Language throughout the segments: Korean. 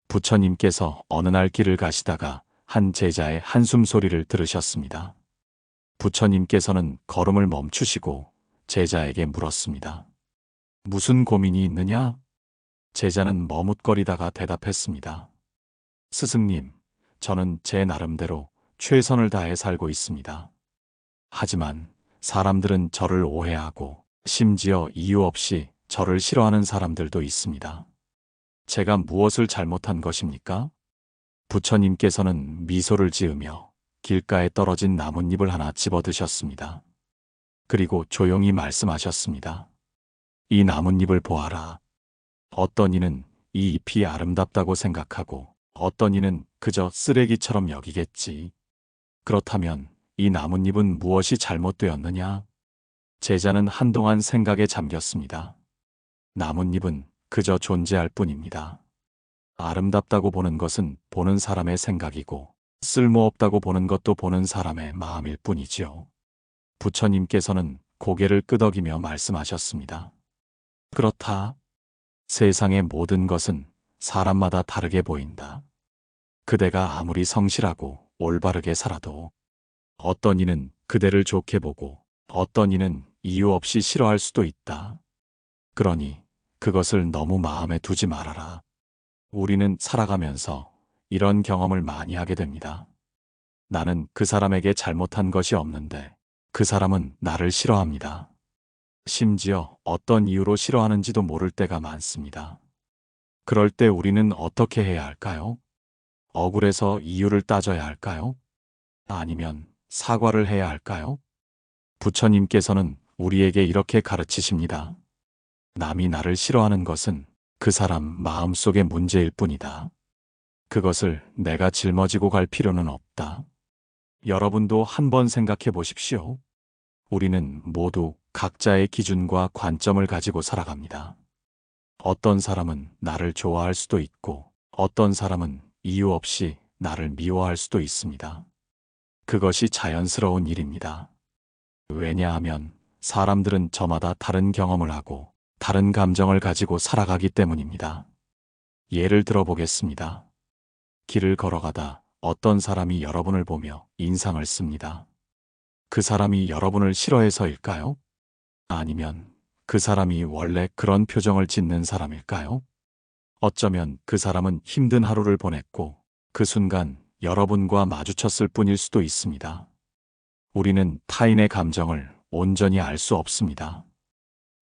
부처님께서 어느 날 길을 가시다가 한 제자의 한숨 소리를 들으셨습니다. 부처님께서는 걸음을 멈추시고 제자에게 물었습니다. 무슨 고민이 있느냐? 제자는 머뭇거리다가 대답했습니다. 스승님, 저는 제 나름대로 최선을 다해 살고 있습니다. 하지만 사람들은 저를 오해하고 심지어 이유 없이 저를 싫어하는 사람들도 있습니다. 제가 무엇을 잘못한 것입니까? 부처님께서는 미소를 지으며 길가에 떨어진 나뭇잎을 하나 집어 드셨습니다. 그리고 조용히 말씀하셨습니다. 이 나뭇잎을 보아라. 어떤 이는 이 잎이 아름답다고 생각하고 어떤 이는 그저 쓰레기처럼 여기겠지. 그렇다면 이 나뭇잎은 무엇이 잘못되었느냐? 제자는 한동안 생각에 잠겼습니다. 나뭇잎은 그저 존재할 뿐입니다. 아름답다고 보는 것은 보는 사람의 생각이고 쓸모없다고 보는 것도 보는 사람의 마음일 뿐이지요. 부처님께서는 고개를 끄덕이며 말씀하셨습니다. 그렇다. 세상의 모든 것은 사람마다 다르게 보인다. 그대가 아무리 성실하고 올바르게 살아도 어떤 이는 그대를 좋게 보고 어떤 이는 이유 없이 싫어할 수도 있다. 그러니 그것을 너무 마음에 두지 말아라. 우리는 살아가면서 이런 경험을 많이 하게 됩니다. 나는 그 사람에게 잘못한 것이 없는데 그 사람은 나를 싫어합니다. 심지어 어떤 이유로 싫어하는지도 모를 때가 많습니다. 그럴 때 우리는 어떻게 해야 할까요? 억울해서 이유를 따져야 할까요? 아니면 사과를 해야 할까요? 부처님께서는 우리에게 이렇게 가르치십니다. 남이 나를 싫어하는 것은 그 사람 마음속의 문제일 뿐이다. 그것을 내가 짊어지고 갈 필요는 없다. 여러분도 한번 생각해 보십시오. 우리는 모두 각자의 기준과 관점을 가지고 살아갑니다. 어떤 사람은 나를 좋아할 수도 있고 어떤 사람은 이유 없이 나를 미워할 수도 있습니다. 그것이 자연스러운 일입니다. 왜냐하면 사람들은 저마다 다른 경험을 하고 다른 감정을 가지고 살아가기 때문입니다. 예를 들어 보겠습니다. 길을 걸어가다 어떤 사람이 여러분을 보며 인상을 씁니다. 그 사람이 여러분을 싫어해서일까요? 아니면 그 사람이 원래 그런 표정을 짓는 사람일까요? 어쩌면 그 사람은 힘든 하루를 보냈고 그 순간 여러분과 마주쳤을 뿐일 수도 있습니다. 우리는 타인의 감정을 온전히 알 수 없습니다.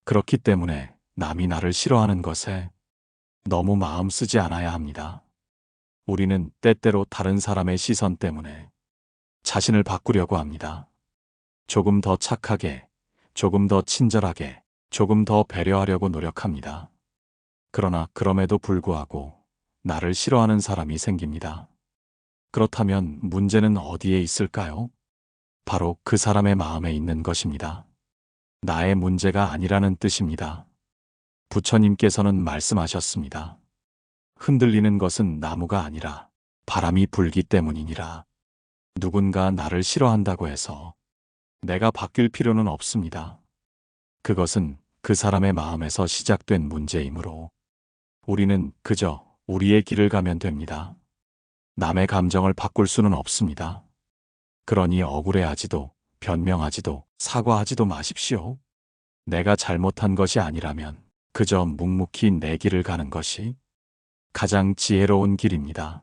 그렇기 때문에 남이 나를 싫어하는 것에 너무 마음 쓰지 않아야 합니다. 우리는 때때로 다른 사람의 시선 때문에 자신을 바꾸려고 합니다. 조금 더 착하게, 조금 더 친절하게, 조금 더 배려하려고 노력합니다. 그러나 그럼에도 불구하고 나를 싫어하는 사람이 생깁니다. 그렇다면 문제는 어디에 있을까요? 바로 그 사람의 마음에 있는 것입니다. 나의 문제가 아니라는 뜻입니다. 부처님께서는 말씀하셨습니다. 흔들리는 것은 나무가 아니라 바람이 불기 때문이니라. 누군가 나를 싫어한다고 해서 내가 바뀔 필요는 없습니다. 그것은 그 사람의 마음에서 시작된 문제이므로 우리는 그저 우리의 길을 가면 됩니다. 남의 감정을 바꿀 수는 없습니다. 그러니 억울해하지도 변명하지도 사과하지도 마십시오. 내가 잘못한 것이 아니라면 그저 묵묵히 내 길을 가는 것이 가장 지혜로운 길입니다.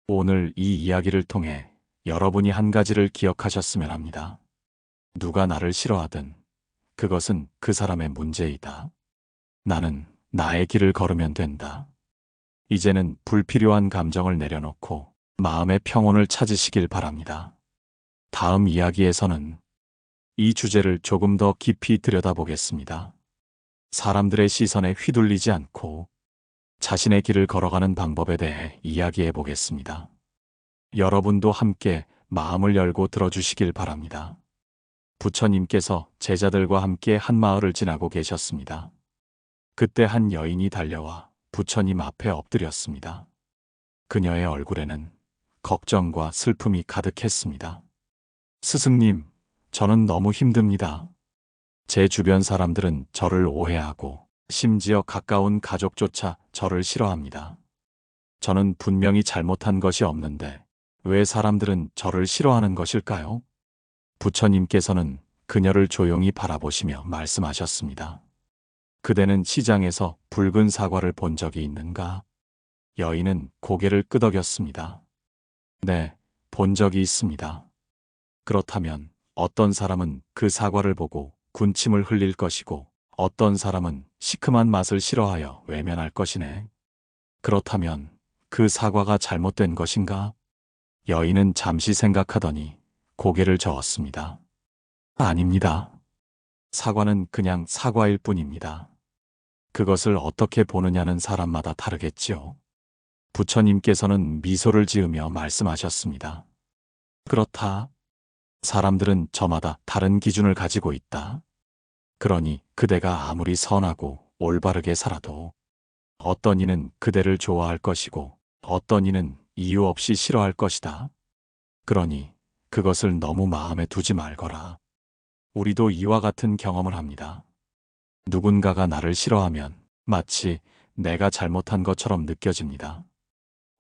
오늘 이 이야기를 통해 여러분이 한 가지를 기억하셨으면 합니다. 누가 나를 싫어하든 그것은 그 사람의 문제이다. 나는 나의 길을 걸으면 된다. 이제는 불필요한 감정을 내려놓고 마음의 평온을 찾으시길 바랍니다. 다음 이야기에서는 이 주제를 조금 더 깊이 들여다보겠습니다. 사람들의 시선에 휘둘리지 않고 자신의 길을 걸어가는 방법에 대해 이야기해 보겠습니다. 여러분도 함께 마음을 열고 들어주시길 바랍니다. 부처님께서 제자들과 함께 한 마을을 지나고 계셨습니다. 그때 한 여인이 달려와 부처님 앞에 엎드렸습니다. 그녀의 얼굴에는 걱정과 슬픔이 가득했습니다. 스승님, 저는 너무 힘듭니다. 제 주변 사람들은 저를 오해하고 심지어 가까운 가족조차 저를 싫어합니다. 저는 분명히 잘못한 것이 없는데 왜 사람들은 저를 싫어하는 것일까요? 부처님께서는 그녀를 조용히 바라보시며 말씀하셨습니다. 그대는 시장에서 붉은 사과를 본 적이 있는가? 여인은 고개를 끄덕였습니다. 네, 본 적이 있습니다. 그렇다면 어떤 사람은 그 사과를 보고 군침을 흘릴 것이고 어떤 사람은 시큼한 맛을 싫어하여 외면할 것이네. 그렇다면 그 사과가 잘못된 것인가? 여인은 잠시 생각하더니 고개를 저었습니다. 아닙니다. 사과는 그냥 사과일 뿐입니다. 그것을 어떻게 보느냐는 사람마다 다르겠지요. 부처님께서는 미소를 지으며 말씀하셨습니다. 그렇다. 사람들은 저마다 다른 기준을 가지고 있다. 그러니 그대가 아무리 선하고 올바르게 살아도 어떤 이는 그대를 좋아할 것이고 어떤 이는 이유 없이 싫어할 것이다. 그러니 그것을 너무 마음에 두지 말거라. 우리도 이와 같은 경험을 합니다. 누군가가 나를 싫어하면 마치 내가 잘못한 것처럼 느껴집니다.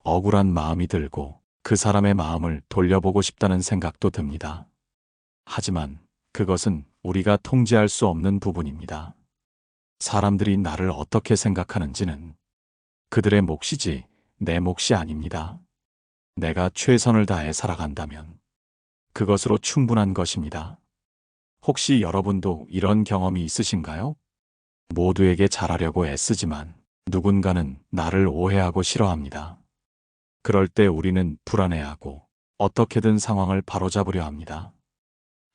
억울한 마음이 들고 그 사람의 마음을 돌려보고 싶다는 생각도 듭니다. 하지만 그것은 우리가 통제할 수 없는 부분입니다. 사람들이 나를 어떻게 생각하는지는 그들의 몫이지 내 몫이 아닙니다. 내가 최선을 다해 살아간다면 그것으로 충분한 것입니다. 혹시 여러분도 이런 경험이 있으신가요? 모두에게 잘하려고 애쓰지만 누군가는 나를 오해하고 싫어합니다. 그럴 때 우리는 불안해하고 어떻게든 상황을 바로잡으려 합니다.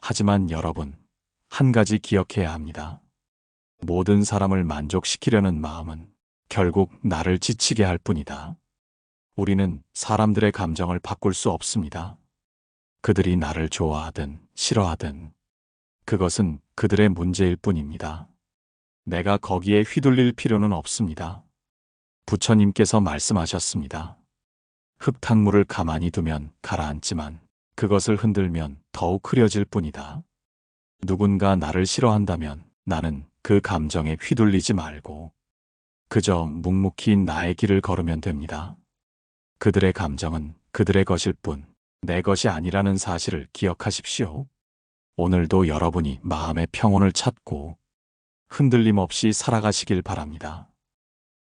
하지만 여러분, 한 가지 기억해야 합니다. 모든 사람을 만족시키려는 마음은 결국 나를 지치게 할 뿐이다. 우리는 사람들의 감정을 바꿀 수 없습니다. 그들이 나를 좋아하든 싫어하든 그것은 그들의 문제일 뿐입니다. 내가 거기에 휘둘릴 필요는 없습니다. 부처님께서 말씀하셨습니다. 흙탕물을 가만히 두면 가라앉지만 그것을 흔들면 더욱 흐려질 뿐이다. 누군가 나를 싫어한다면 나는 그 감정에 휘둘리지 말고 그저 묵묵히 나의 길을 걸으면 됩니다. 그들의 감정은 그들의 것일 뿐 내 것이 아니라는 사실을 기억하십시오. 오늘도 여러분이 마음의 평온을 찾고 흔들림 없이 살아가시길 바랍니다.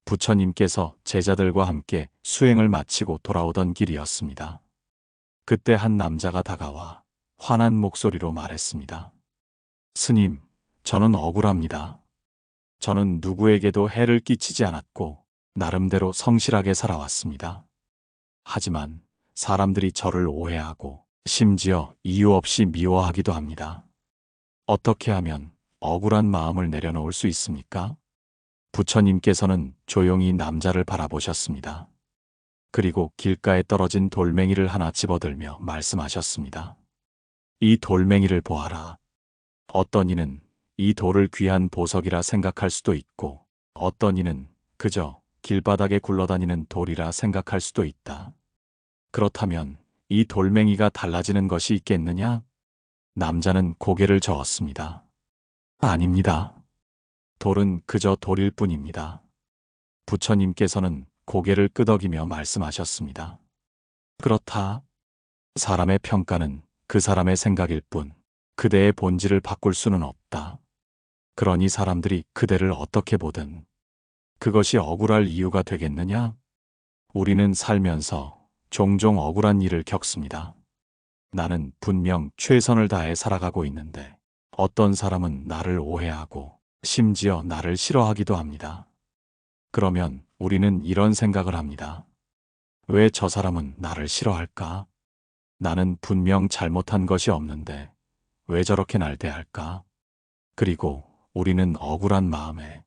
부처님께서 제자들과 함께 수행을 마치고 돌아오던 길이었습니다. 그때 한 남자가 다가와 환한 목소리로 말했습니다. 스님, 저는 억울합니다. 저는 누구에게도 해를 끼치지 않았고 나름대로 성실하게 살아왔습니다. 하지만 사람들이 저를 오해하고 심지어 이유 없이 미워하기도 합니다. 어떻게 하면 억울한 마음을 내려놓을 수 있습니까? 부처님께서는 조용히 남자를 바라보셨습니다. 그리고 길가에 떨어진 돌멩이를 하나 집어들며 말씀하셨습니다. 이 돌멩이를 보아라. 어떤 이는 이 돌을 귀한 보석이라 생각할 수도 있고 어떤 이는 그저 길바닥에 굴러다니는 돌이라 생각할 수도 있다. 그렇다면 이 돌멩이가 달라지는 것이 있겠느냐? 남자는 고개를 저었습니다. 아닙니다. 돌은 그저 돌일 뿐입니다. 부처님께서는 고개를 끄덕이며 말씀하셨습니다. 그렇다. 사람의 평가는 그 사람의 생각일 뿐 그대의 본질을 바꿀 수는 없다. 그러니 사람들이 그대를 어떻게 보든 그것이 억울할 이유가 되겠느냐? 우리는 살면서 종종 억울한 일을 겪습니다. 나는 분명 최선을 다해 살아가고 있는데 어떤 사람은 나를 오해하고 심지어 나를 싫어하기도 합니다. 그러면 우리는 이런 생각을 합니다. 왜 저 사람은 나를 싫어할까? 나는 분명 잘못한 것이 없는데 왜 저렇게 날 대할까? 그리고 우리는 억울한 마음에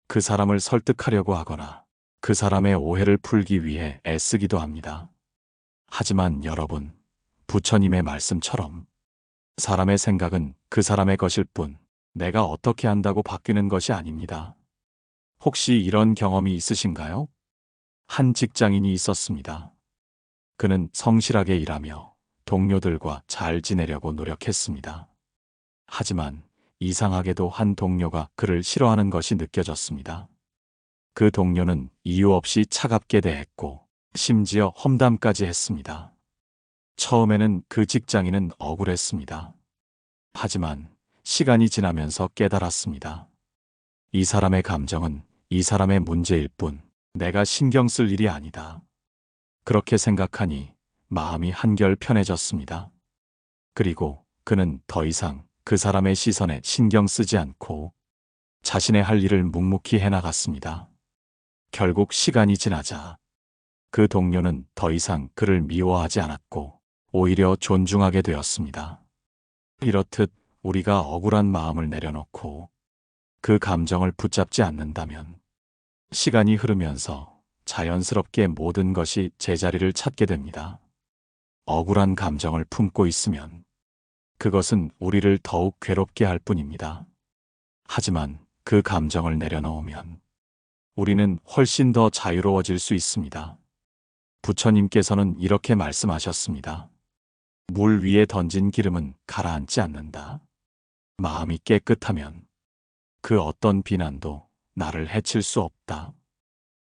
그 사람을 설득하려고 하거나 그 사람의 오해를 풀기 위해 애쓰기도 합니다. 하지만 여러분, 부처님의 말씀처럼 사람의 생각은 그 사람의 것일 뿐 내가 어떻게 한다고 바뀌는 것이 아닙니다. 혹시 이런 경험이 있으신가요? 한 직장인이 있었습니다. 그는 성실하게 일하며 동료들과 잘 지내려고 노력했습니다. 하지만 이상하게도 한 동료가 그를 싫어하는 것이 느껴졌습니다. 그 동료는 이유 없이 차갑게 대했고 심지어 험담까지 했습니다. 처음에는 그 직장인은 억울했습니다. 하지만 시간이 지나면서 깨달았습니다. 이 사람의 감정은 이 사람의 문제일 뿐 내가 신경 쓸 일이 아니다. 그렇게 생각하니 마음이 한결 편해졌습니다. 그리고 그는 더 이상 그 사람의 시선에 신경 쓰지 않고 자신의 할 일을 묵묵히 해나갔습니다. 결국 시간이 지나자 그 동료는 더 이상 그를 미워하지 않았고 오히려 존중하게 되었습니다. 이렇듯 우리가 억울한 마음을 내려놓고 그 감정을 붙잡지 않는다면 시간이 흐르면서 자연스럽게 모든 것이 제자리를 찾게 됩니다. 억울한 감정을 품고 있으면 그것은 우리를 더욱 괴롭게 할 뿐입니다. 하지만 그 감정을 내려놓으면 우리는 훨씬 더 자유로워질 수 있습니다. 부처님께서는 이렇게 말씀하셨습니다. 물 위에 던진 기름은 가라앉지 않는다. 마음이 깨끗하면 그 어떤 비난도 나를 해칠 수 없다.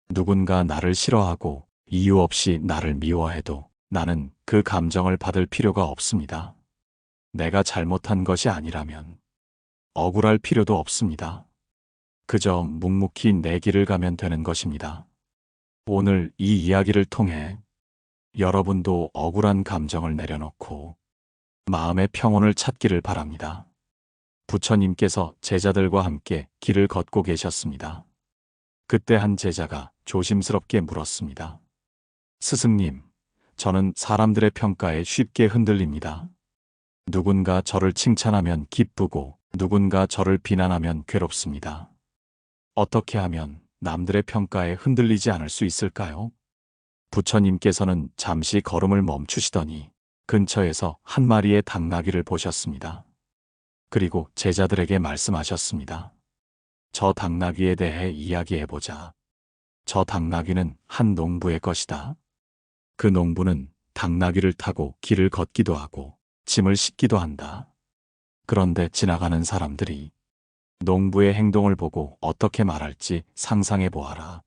누군가 나를 싫어하고 이유 없이 나를 미워해도 나는 그 감정을 받을 필요가 없습니다. 내가 잘못한 것이 아니라면 억울할 필요도 없습니다. 그저 묵묵히 내 길을 가면 되는 것입니다. 오늘 이 이야기를 통해 여러분도 억울한 감정을 내려놓고 마음의 평온을 찾기를 바랍니다. 부처님께서 제자들과 함께 길을 걷고 계셨습니다. 그때 한 제자가 조심스럽게 물었습니다. 스승님, 저는 사람들의 평가에 쉽게 흔들립니다. 누군가 저를 칭찬하면 기쁘고 누군가 저를 비난하면 괴롭습니다. 어떻게 하면 남들의 평가에 흔들리지 않을 수 있을까요? 부처님께서는 잠시 걸음을 멈추시더니 근처에서 한 마리의 당나귀를 보셨습니다. 그리고 제자들에게 말씀하셨습니다. 저 당나귀에 대해 이야기해보자. 저 당나귀는 한 농부의 것이다. 그 농부는 당나귀를 타고 길을 걷기도 하고 짐을 싣기도 한다. 그런데 지나가는 사람들이 농부의 행동을 보고 어떻게 말할지 상상해 보아라.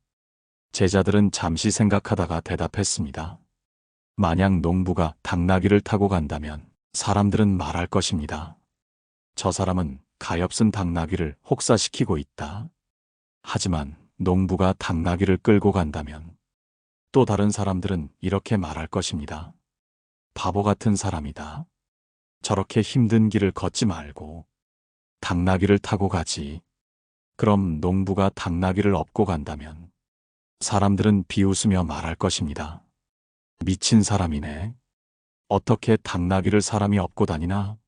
제자들은 잠시 생각하다가 대답했습니다. 만약 농부가 당나귀를 타고 간다면 사람들은 말할 것입니다. 저 사람은 가엾은 당나귀를 혹사시키고 있다. 하지만 농부가 당나귀를 끌고 간다면 또 다른 사람들은 이렇게 말할 것입니다. 바보 같은 사람이다. 저렇게 힘든 길을 걷지 말고 당나귀를 타고 가지. 그럼 농부가 당나귀를 업고 간다면 사람들은 비웃으며 말할 것입니다. 미친 사람이네. 어떻게 당나귀를 사람이 업고 다니나?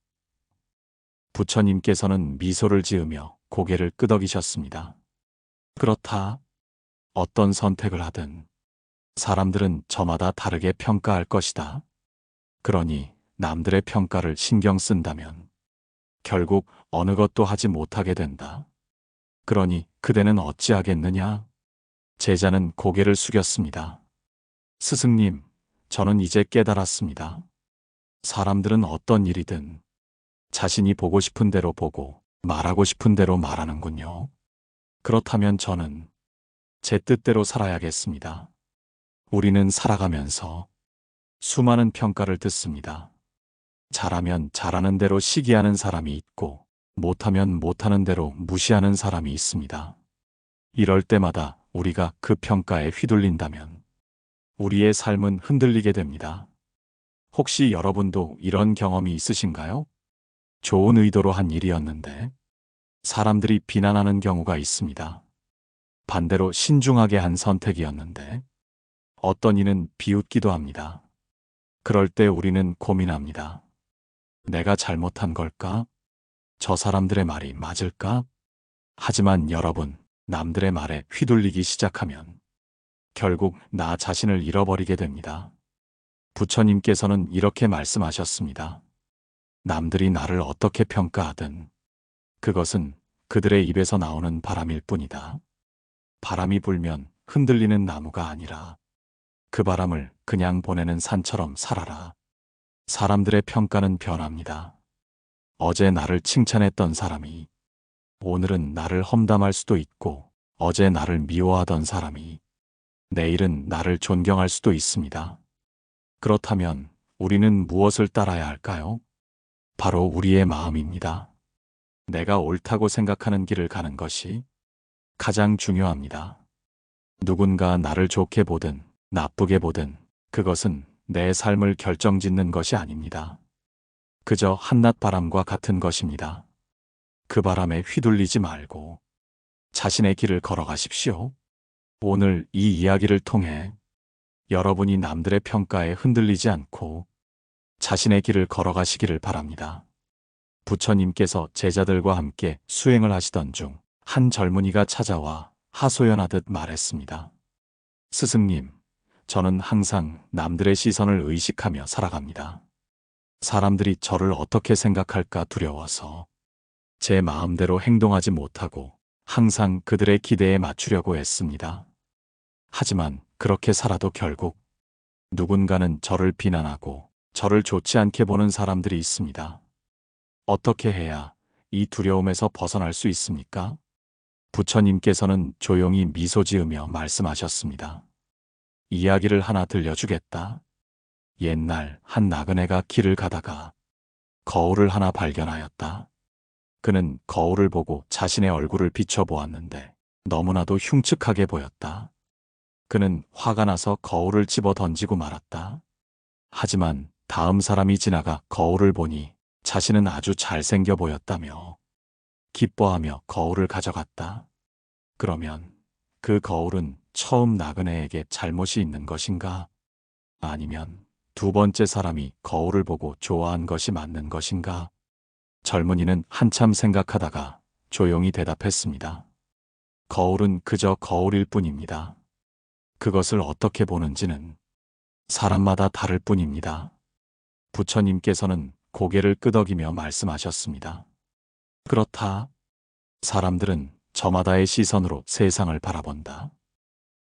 부처님께서는 미소를 지으며 고개를 끄덕이셨습니다. 그렇다. 어떤 선택을 하든 사람들은 저마다 다르게 평가할 것이다. 그러니 남들의 평가를 신경 쓴다면 결국 어느 것도 하지 못하게 된다. 그러니 그대는 어찌하겠느냐? 제자는 고개를 숙였습니다. 스승님, 저는 이제 깨달았습니다. 사람들은 어떤 일이든 자신이 보고 싶은 대로 보고 말하고 싶은 대로 말하는군요. 그렇다면 저는 제 뜻대로 살아야겠습니다. 우리는 살아가면서 수많은 평가를 듣습니다. 잘하면 잘하는 대로 시기하는 사람이 있고 못하면 못하는 대로 무시하는 사람이 있습니다. 이럴 때마다 우리가 그 평가에 휘둘린다면 우리의 삶은 흔들리게 됩니다. 혹시 여러분도 이런 경험이 있으신가요? 좋은 의도로 한 일이었는데 사람들이 비난하는 경우가 있습니다. 반대로 신중하게 한 선택이었는데 어떤 이는 비웃기도 합니다. 그럴 때 우리는 고민합니다. 내가 잘못한 걸까? 저 사람들의 말이 맞을까? 하지만 여러분, 남들의 말에 휘둘리기 시작하면 결국 나 자신을 잃어버리게 됩니다. 부처님께서는 이렇게 말씀하셨습니다. 남들이 나를 어떻게 평가하든 그것은 그들의 입에서 나오는 바람일 뿐이다. 바람이 불면 흔들리는 나무가 아니라 그 바람을 그냥 보내는 산처럼 살아라. 사람들의 평가는 변합니다. 어제 나를 칭찬했던 사람이 오늘은 나를 험담할 수도 있고 어제 나를 미워하던 사람이 내일은 나를 존경할 수도 있습니다. 그렇다면 우리는 무엇을 따라야 할까요? 바로 우리의 마음입니다. 내가 옳다고 생각하는 길을 가는 것이 가장 중요합니다. 누군가 나를 좋게 보든 나쁘게 보든 그것은 내 삶을 결정짓는 것이 아닙니다. 그저 한낮 바람과 같은 것입니다. 그 바람에 휘둘리지 말고 자신의 길을 걸어가십시오. 오늘 이 이야기를 통해 여러분이 남들의 평가에 흔들리지 않고 자신의 길을 걸어가시기를 바랍니다. 부처님께서 제자들과 함께 수행을 하시던 중 한 젊은이가 찾아와 하소연하듯 말했습니다. 스승님, 저는 항상 남들의 시선을 의식하며 살아갑니다. 사람들이 저를 어떻게 생각할까 두려워서 제 마음대로 행동하지 못하고 항상 그들의 기대에 맞추려고 했습니다. 하지만 그렇게 살아도 결국 누군가는 저를 비난하고 저를 좋지 않게 보는 사람들이 있습니다. 어떻게 해야 이 두려움에서 벗어날 수 있습니까? 부처님께서는 조용히 미소 지으며 말씀하셨습니다. 이야기를 하나 들려주겠다. 옛날 한 나그네가 길을 가다가 거울을 하나 발견하였다. 그는 거울을 보고 자신의 얼굴을 비춰보았는데 너무나도 흉측하게 보였다. 그는 화가 나서 거울을 집어 던지고 말았다. 하지만 다음 사람이 지나가 거울을 보니 자신은 아주 잘생겨 보였다며 기뻐하며 거울을 가져갔다. 그러면 그 거울은 처음 나그네에게 잘못이 있는 것인가? 아니면 두 번째 사람이 거울을 보고 좋아한 것이 맞는 것인가? 젊은이는 한참 생각하다가 조용히 대답했습니다. 거울은 그저 거울일 뿐입니다. 그것을 어떻게 보는지는 사람마다 다를 뿐입니다. 부처님께서는 고개를 끄덕이며 말씀하셨습니다. 그렇다. 사람들은 저마다의 시선으로 세상을 바라본다.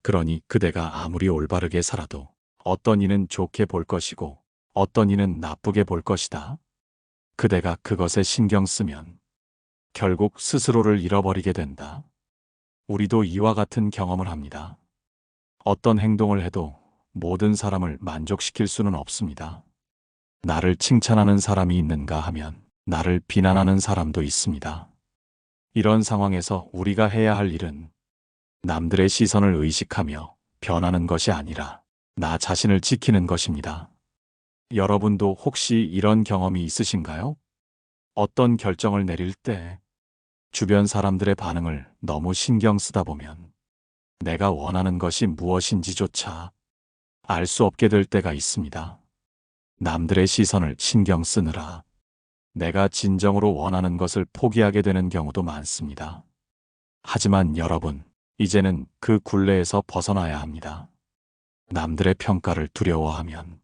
그러니 그대가 아무리 올바르게 살아도 어떤 이는 좋게 볼 것이고 어떤 이는 나쁘게 볼 것이다. 그대가 그것에 신경 쓰면 결국 스스로를 잃어버리게 된다. 우리도 이와 같은 경험을 합니다. 어떤 행동을 해도 모든 사람을 만족시킬 수는 없습니다. 나를 칭찬하는 사람이 있는가 하면 나를 비난하는 사람도 있습니다. 이런 상황에서 우리가 해야 할 일은 남들의 시선을 의식하며 변하는 것이 아니라 나 자신을 지키는 것입니다. 여러분도 혹시 이런 경험이 있으신가요? 어떤 결정을 내릴 때 주변 사람들의 반응을 너무 신경 쓰다 보면 내가 원하는 것이 무엇인지조차 알 수 없게 될 때가 있습니다. 남들의 시선을 신경 쓰느라 내가 진정으로 원하는 것을 포기하게 되는 경우도 많습니다. 하지만 여러분, 이제는 그 굴레에서 벗어나야 합니다. 남들의 평가를 두려워하면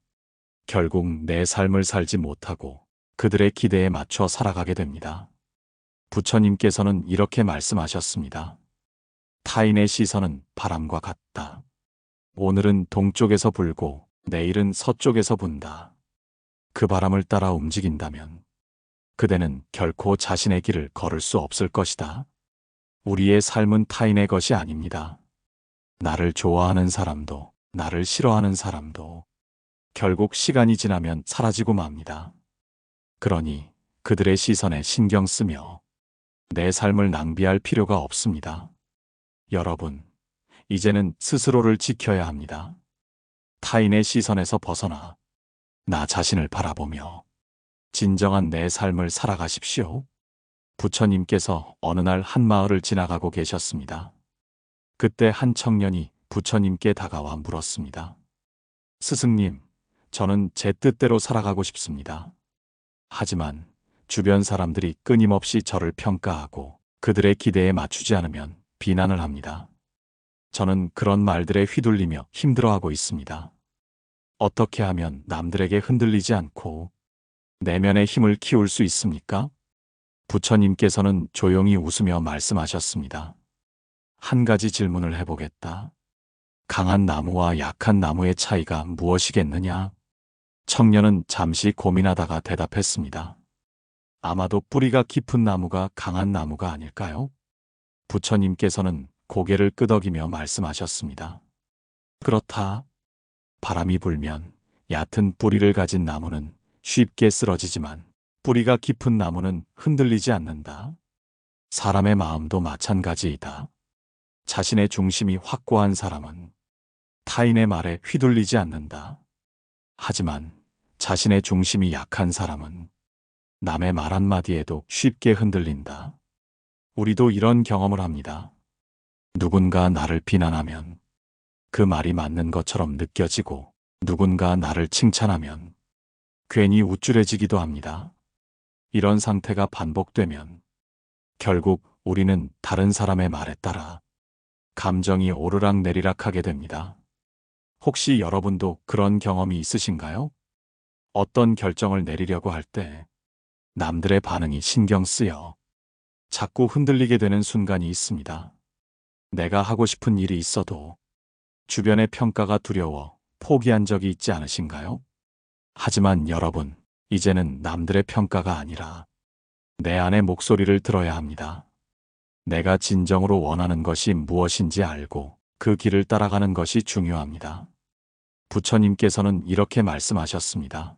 결국 내 삶을 살지 못하고 그들의 기대에 맞춰 살아가게 됩니다. 부처님께서는 이렇게 말씀하셨습니다. 타인의 시선은 바람과 같다. 오늘은 동쪽에서 불고 내일은 서쪽에서 분다. 그 바람을 따라 움직인다면 그대는 결코 자신의 길을 걸을 수 없을 것이다. 우리의 삶은 타인의 것이 아닙니다. 나를 좋아하는 사람도 나를 싫어하는 사람도 결국 시간이 지나면 사라지고 맙니다. 그러니 그들의 시선에 신경 쓰며 내 삶을 낭비할 필요가 없습니다. 여러분, 이제는 스스로를 지켜야 합니다. 타인의 시선에서 벗어나 나 자신을 바라보며 진정한 내 삶을 살아가십시오. 부처님께서 어느 날 한 마을을 지나가고 계셨습니다. 그때 한 청년이 부처님께 다가와 물었습니다. 스승님, 저는 제 뜻대로 살아가고 싶습니다. 하지만 주변 사람들이 끊임없이 저를 평가하고 그들의 기대에 맞추지 않으면 비난을 합니다. 저는 그런 말들에 휘둘리며 힘들어하고 있습니다. 어떻게 하면 남들에게 흔들리지 않고 내면의 힘을 키울 수 있습니까? 부처님께서는 조용히 웃으며 말씀하셨습니다. 한 가지 질문을 해보겠다. 강한 나무와 약한 나무의 차이가 무엇이겠느냐? 청년은 잠시 고민하다가 대답했습니다. 아마도 뿌리가 깊은 나무가 강한 나무가 아닐까요? 부처님께서는 고개를 끄덕이며 말씀하셨습니다. 그렇다. 바람이 불면 얕은 뿌리를 가진 나무는 쉽게 쓰러지지만 뿌리가 깊은 나무는 흔들리지 않는다. 사람의 마음도 마찬가지이다. 자신의 중심이 확고한 사람은 타인의 말에 휘둘리지 않는다. 하지만 자신의 중심이 약한 사람은 남의 말 한마디에도 쉽게 흔들린다. 우리도 이런 경험을 합니다. 누군가 나를 비난하면 그 말이 맞는 것처럼 느껴지고 누군가 나를 칭찬하면 괜히 우쭐해지기도 합니다. 이런 상태가 반복되면 결국 우리는 다른 사람의 말에 따라 감정이 오르락내리락 하게 됩니다. 혹시 여러분도 그런 경험이 있으신가요? 어떤 결정을 내리려고 할 때 남들의 반응이 신경 쓰여 자꾸 흔들리게 되는 순간이 있습니다. 내가 하고 싶은 일이 있어도 주변의 평가가 두려워 포기한 적이 있지 않으신가요? 하지만 여러분, 이제는 남들의 평가가 아니라 내 안의 목소리를 들어야 합니다. 내가 진정으로 원하는 것이 무엇인지 알고 그 길을 따라가는 것이 중요합니다. 부처님께서는 이렇게 말씀하셨습니다.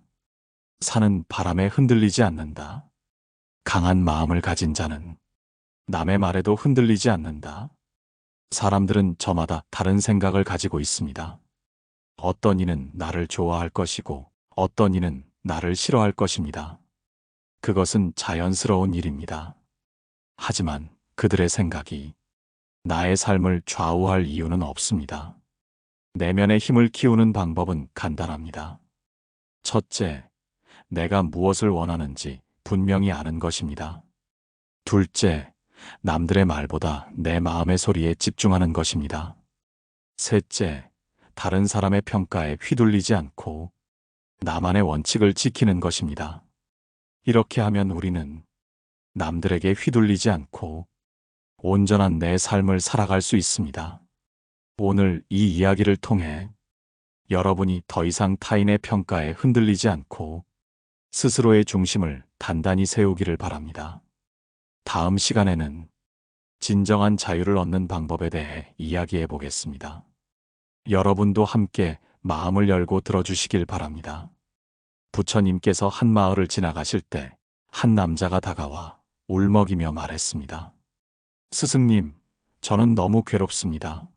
산은 바람에 흔들리지 않는다. 강한 마음을 가진 자는 남의 말에도 흔들리지 않는다. 사람들은 저마다 다른 생각을 가지고 있습니다. 어떤 이는 나를 좋아할 것이고 어떤 이는 나를 싫어할 것입니다. 그것은 자연스러운 일입니다. 하지만 그들의 생각이 나의 삶을 좌우할 이유는 없습니다. 내면의 힘을 키우는 방법은 간단합니다. 첫째, 내가 무엇을 원하는지 분명히 아는 것입니다. 둘째, 남들의 말보다 내 마음의 소리에 집중하는 것입니다. 셋째, 다른 사람의 평가에 휘둘리지 않고 나만의 원칙을 지키는 것입니다. 이렇게 하면 우리는 남들에게 휘둘리지 않고 온전한 내 삶을 살아갈 수 있습니다. 오늘 이 이야기를 통해 여러분이 더 이상 타인의 평가에 흔들리지 않고 스스로의 중심을 단단히 세우기를 바랍니다. 다음 시간에는 진정한 자유를 얻는 방법에 대해 이야기해 보겠습니다. 여러분도 함께 마음을 열고 들어주시길 바랍니다. 부처님께서 한 마을을 지나가실 때 한 남자가 다가와 울먹이며 말했습니다. 스승님, 저는 너무 괴롭습니다.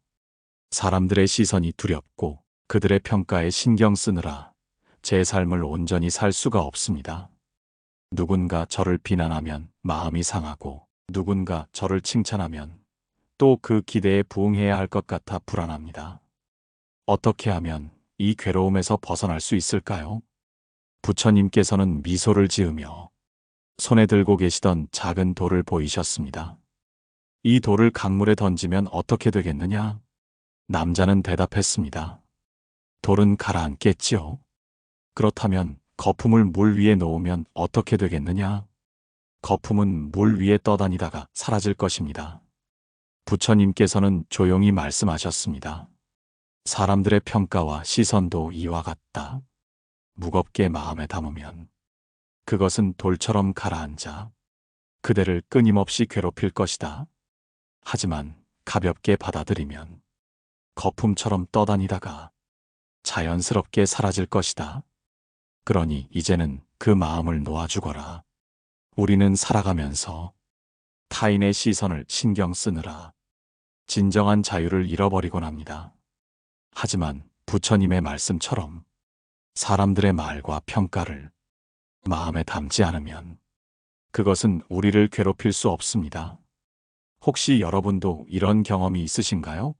사람들의 시선이 두렵고 그들의 평가에 신경 쓰느라 제 삶을 온전히 살 수가 없습니다. 누군가 저를 비난하면 마음이 상하고 누군가 저를 칭찬하면 또 그 기대에 부응해야 할 것 같아 불안합니다. 어떻게 하면 이 괴로움에서 벗어날 수 있을까요? 부처님께서는 미소를 지으며 손에 들고 계시던 작은 돌을 보이셨습니다. 이 돌을 강물에 던지면 어떻게 되겠느냐? 남자는 대답했습니다. 돌은 가라앉겠지요. 그렇다면 거품을 물 위에 놓으면 어떻게 되겠느냐? 거품은 물 위에 떠다니다가 사라질 것입니다. 부처님께서는 조용히 말씀하셨습니다. 사람들의 평가와 시선도 이와 같다. 무겁게 마음에 담으면 그것은 돌처럼 가라앉아 그대를 끊임없이 괴롭힐 것이다. 하지만 가볍게 받아들이면 거품처럼 떠다니다가 자연스럽게 사라질 것이다. 그러니 이제는 그 마음을 놓아주거라. 우리는 살아가면서 타인의 시선을 신경 쓰느라 진정한 자유를 잃어버리곤 합니다. 하지만 부처님의 말씀처럼 사람들의 말과 평가를 마음에 담지 않으면 그것은 우리를 괴롭힐 수 없습니다. 혹시 여러분도 이런 경험이 있으신가요?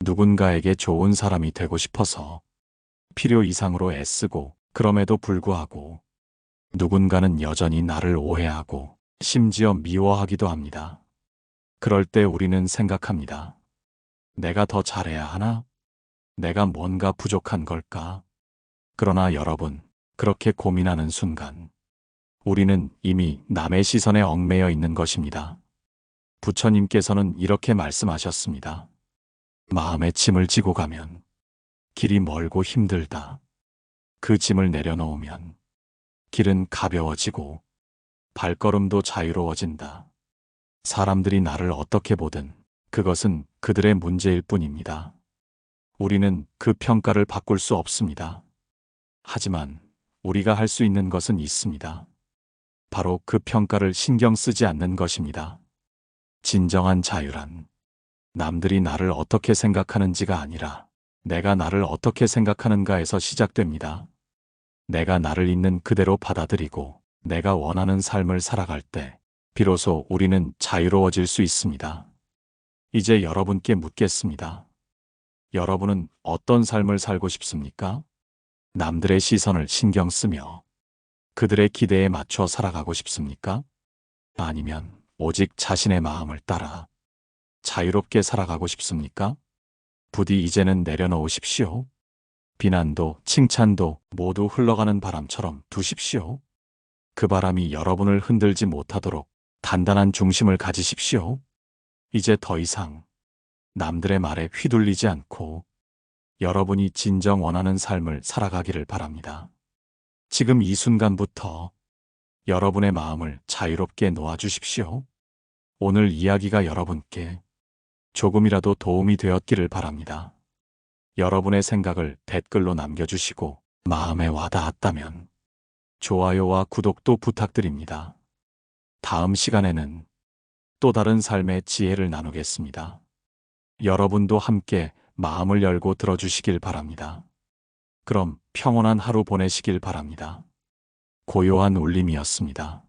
누군가에게 좋은 사람이 되고 싶어서 필요 이상으로 애쓰고 그럼에도 불구하고 누군가는 여전히 나를 오해하고 심지어 미워하기도 합니다. 그럴 때 우리는 생각합니다. 내가 더 잘해야 하나? 내가 뭔가 부족한 걸까? 그러나 여러분, 그렇게 고민하는 순간 우리는 이미 남의 시선에 얽매여 있는 것입니다. 부처님께서는 이렇게 말씀하셨습니다. 마음에 짐을 지고 가면 길이 멀고 힘들다. 그 짐을 내려놓으면 길은 가벼워지고 발걸음도 자유로워진다. 사람들이 나를 어떻게 보든 그것은 그들의 문제일 뿐입니다. 우리는 그 평가를 바꿀 수 없습니다. 하지만 우리가 할 수 있는 것은 있습니다. 바로 그 평가를 신경 쓰지 않는 것입니다. 진정한 자유란 남들이 나를 어떻게 생각하는지가 아니라 내가 나를 어떻게 생각하는가에서 시작됩니다. 내가 나를 있는 그대로 받아들이고 내가 원하는 삶을 살아갈 때 비로소 우리는 자유로워질 수 있습니다. 이제 여러분께 묻겠습니다. 여러분은 어떤 삶을 살고 싶습니까? 남들의 시선을 신경 쓰며 그들의 기대에 맞춰 살아가고 싶습니까? 아니면 오직 자신의 마음을 따라 자유롭게 살아가고 싶습니까? 부디 이제는 내려놓으십시오. 비난도 칭찬도 모두 흘러가는 바람처럼 두십시오. 그 바람이 여러분을 흔들지 못하도록 단단한 중심을 가지십시오. 이제 더 이상 남들의 말에 휘둘리지 않고 여러분이 진정 원하는 삶을 살아가기를 바랍니다. 지금 이 순간부터 여러분의 마음을 자유롭게 놓아주십시오. 오늘 이야기가 여러분께 조금이라도 도움이 되었기를 바랍니다. 여러분의 생각을 댓글로 남겨주시고 마음에 와닿았다면 좋아요와 구독도 부탁드립니다. 다음 시간에는 또 다른 삶의 지혜를 나누겠습니다. 여러분도 함께 마음을 열고 들어주시길 바랍니다. 그럼 평온한 하루 보내시길 바랍니다. 고요한 울림이었습니다.